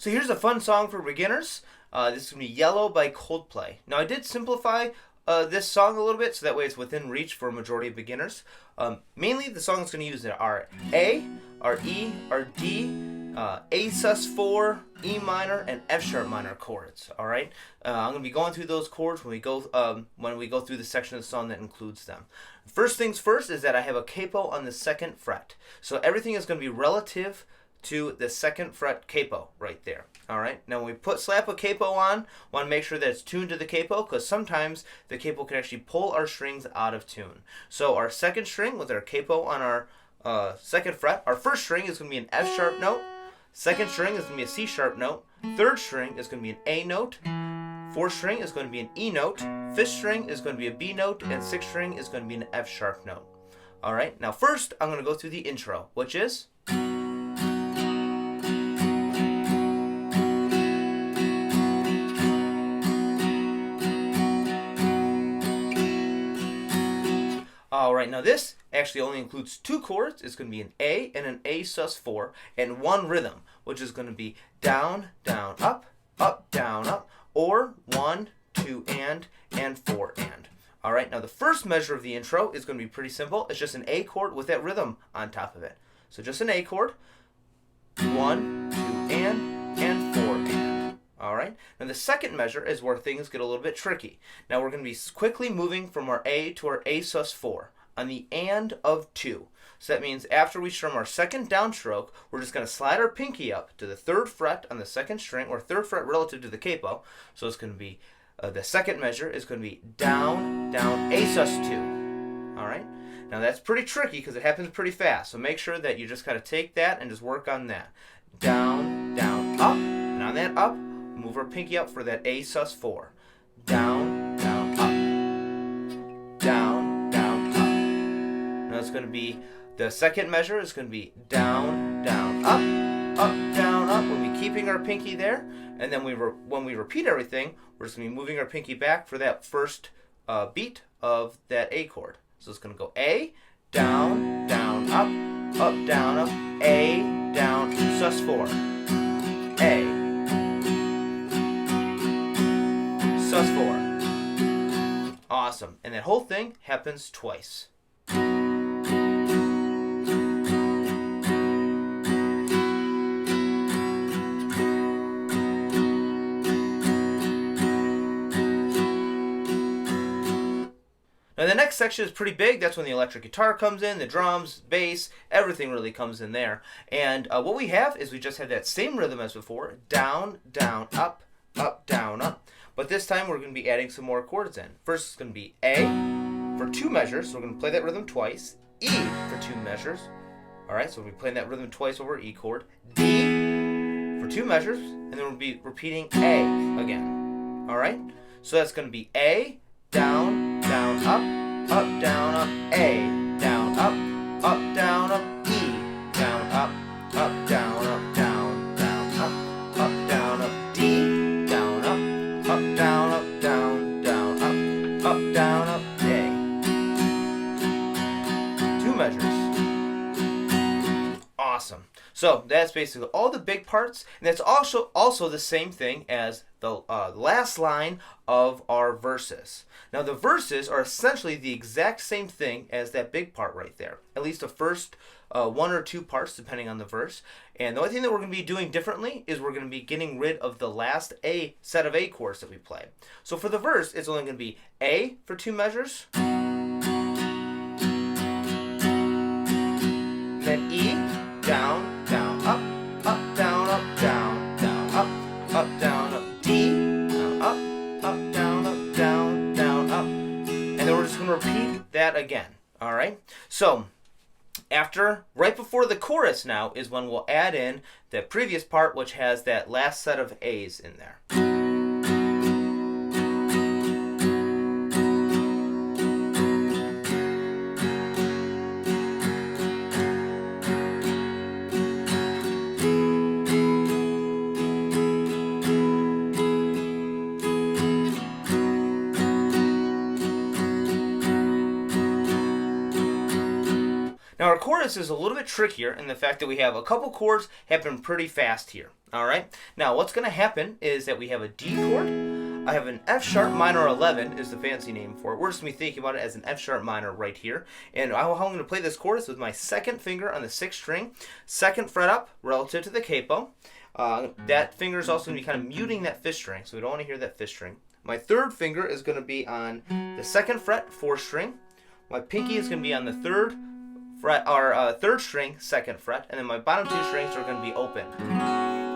So here's a fun song for beginners. This is going to be Yellow by Coldplay. Now I did simplify this song a little bit so that way it's within reach for a majority of beginners. Mainly the songs going to use our A, our E, our D, A Asus4, E minor, and F sharp minor chords. All right, I'm going to be going through those chords when we go through the section of the song that includes them. First things first is that I have a capo on the 2nd fret, so everything is going to be relative to the 2nd fret capo right there. All right. Now when we slap a capo on, want to make sure that it's tuned to the capo because sometimes the capo can actually pull our strings out of tune. So our 2nd string with our capo on our 2nd fret, our 1st string is going to be an F sharp note. 2nd string is going to be a C sharp note. 3rd string is going to be an A note. 4th string is going to be an E note. 5th string is going to be a B note, and 6th string is going to be an F sharp note. All right. Now first, I'm going to go through the intro, which is. Alright, now this actually only includes 2 chords. It's going to be an A and an A sus4 and 1 rhythm, which is going to be down, down, up, down, up, or 1, 2, and 4, and. Alright, now the first measure of the intro is going to be pretty simple. It's just an A chord with that rhythm on top of it. So just an A chord, 1, 2, and 4, and. Alright, now the second measure is where things get a little bit tricky. Now we're going to be quickly moving from our A to our A sus4 on the and of 2. So that means after we strum our 2nd downstroke, we're just going to slide our pinky up to the 3rd fret on the 2nd string, or 3rd fret relative to the capo. So it's going to be, the second measure is going to be down, down, A sus2. Alright, now that's pretty tricky because it happens pretty fast. So make sure that you just kind of take that and just work on that. Down, down, up, and on that up, move our pinky up for that A sus4. Down, down, up. Down, down, up. Now it's going to be, the second measure is going to be down, down, up, down, up. We'll be keeping our pinky there. And then when we repeat everything, we're just going to be moving our pinky back for that first beat of that A chord. So it's going to go A, down, down, up, down, up, A, down, sus4. A. sus4. Awesome. And that whole thing happens twice. Now the next section is pretty big. That's when the electric guitar comes in, the drums, bass, everything really comes in there. And what we have is we just have that same rhythm as before. Down, down, up, down, up. But this time we're going to be adding some more chords in. First it's going to be A for 2 measures, so we're going to play that rhythm twice. E for 2 measures. Alright, so we'll be playing that rhythm twice over E chord. D for 2 measures, and then we'll be repeating A again. Alright, so that's going to be A, down, down, up, down, up, A, down, up, down, up, E, down, up, down, up, down, down, up, down, up, D. Down, up, down, down, up, down, up, A. 2 measures. Awesome. So that's basically all the big parts, and that's also the same thing as the last line of our verses. Now the verses are essentially the exact same thing as that big part right there. At least the first 1 or 2 parts depending on the verse. And the only thing that we're going to be doing differently is we're going to be getting rid of the last A set of A chords that we play. So for the verse, it's only going to be A for 2 measures, then E, down, down, up, down, down, up, down, up, D, down, up, down, up. And then we're just going to repeat that again. All right? So right before the chorus now is when we'll add in the previous part, which has that last set of A's in there. Now our chorus is a little bit trickier in the fact that we have a couple chords happen pretty fast here. All right. Now what's going to happen is that we have a D chord. I have an F sharp minor 11 is the fancy name for it. We're just going to be thinking about it as an F sharp minor right here. And how I'm going to play this chord is with my second finger on the 6th string, 2nd fret up relative to the capo. That finger is also going to be kind of muting that 5th string, so we don't want to hear that 5th string. My 3rd finger is going to be on the 2nd fret, 4th string. My pinky is going to be on the 3rd fret, or 3rd string, 2nd fret, and then my bottom 2 strings are going to be open.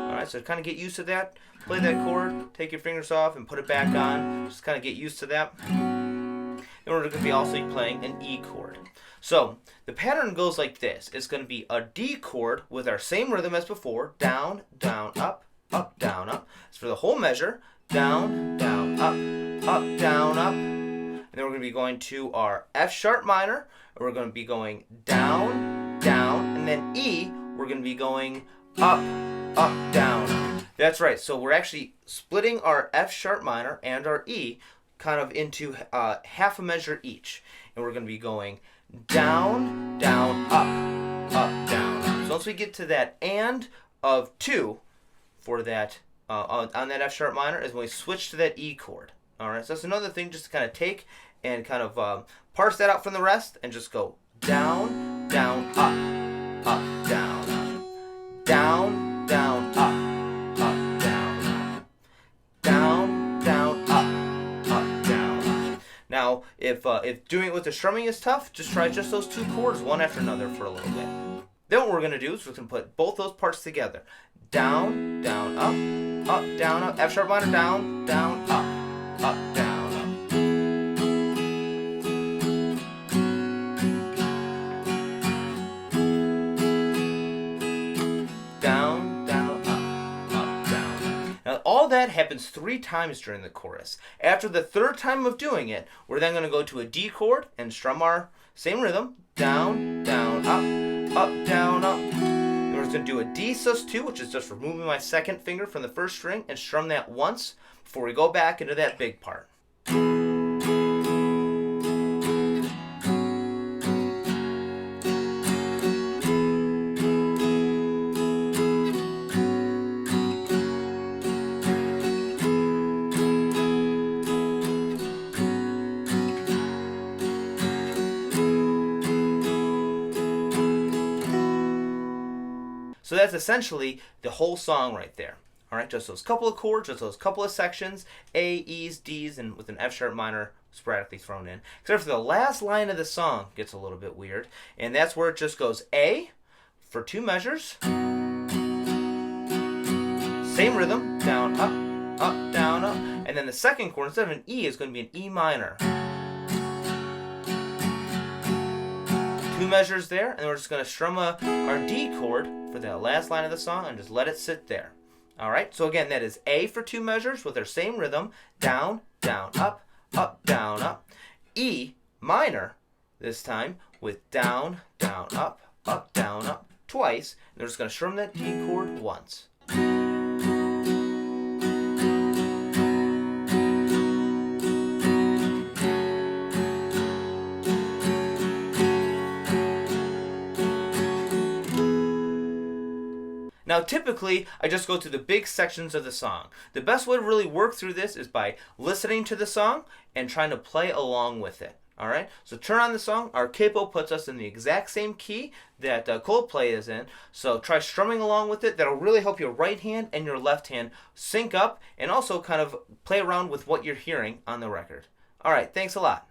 Alright, so kind of get used to that. Play that chord, take your fingers off and put it back on. Just kind of get used to that. Then we're going to be also playing an E chord. So the pattern goes like this. It's going to be a D chord with our same rhythm as before. Down, down, up, up, down, up. It's for the whole measure. Down, down, up, down, up. And then we're going to be going to our F sharp minor. We're going to be going down, down, and then E, we're going to be going up, up, down. That's right. So we're actually splitting our F sharp minor and our E kind of into half a measure each. And we're going to be going down, down, up, down, up. So once we get to that and of 2 for that, on that F sharp minor is when we switch to that E chord. All right. So that's another thing just to kind of take and kind of parse that out from the rest and just go down, down, up, down, down, down, up, down, down, down, up, down. Now, if doing it with the strumming is tough, just try just those 2 chords one after another for a little bit. Then what we're going to do is we're going to put both those parts together. Down, down, up, down, up. F sharp minor, down, down, up, down, up. Down, down, up, down. Now all that happens 3 times during the chorus. After the 3rd time of doing it, we're then going to go to a D chord and strum our same rhythm. Down, down, up, down, up. Then we're just going to do a D sus2, which is just removing my 2nd finger from the 1st string and strum that once before we go back into that big part. So that's essentially the whole song right there. All right, just those couple of chords, just those couple of sections, A, E's, D's, and with an F sharp minor sporadically thrown in. Except for the last line of the song gets a little bit weird, and that's where it just goes A for 2 measures, same rhythm, down, up, down, up, and then the 2nd chord instead of an E is going to be an E minor. 2 measures there, and we're just going to strum our D chord for that last line of the song and just let it sit there. All right, so again, that is A for 2 measures with our same rhythm, down, down, up, down, up. E minor this time with down, down, up, down, up twice. And we're just going to strum that D chord once. Now typically, I just go through the big sections of the song. The best way to really work through this is by listening to the song and trying to play along with it. Alright, so turn on the song. Our capo puts us in the exact same key that Coldplay is in. So try strumming along with it. That'll really help your right hand and your left hand sync up and also kind of play around with what you're hearing on the record. Alright, thanks a lot.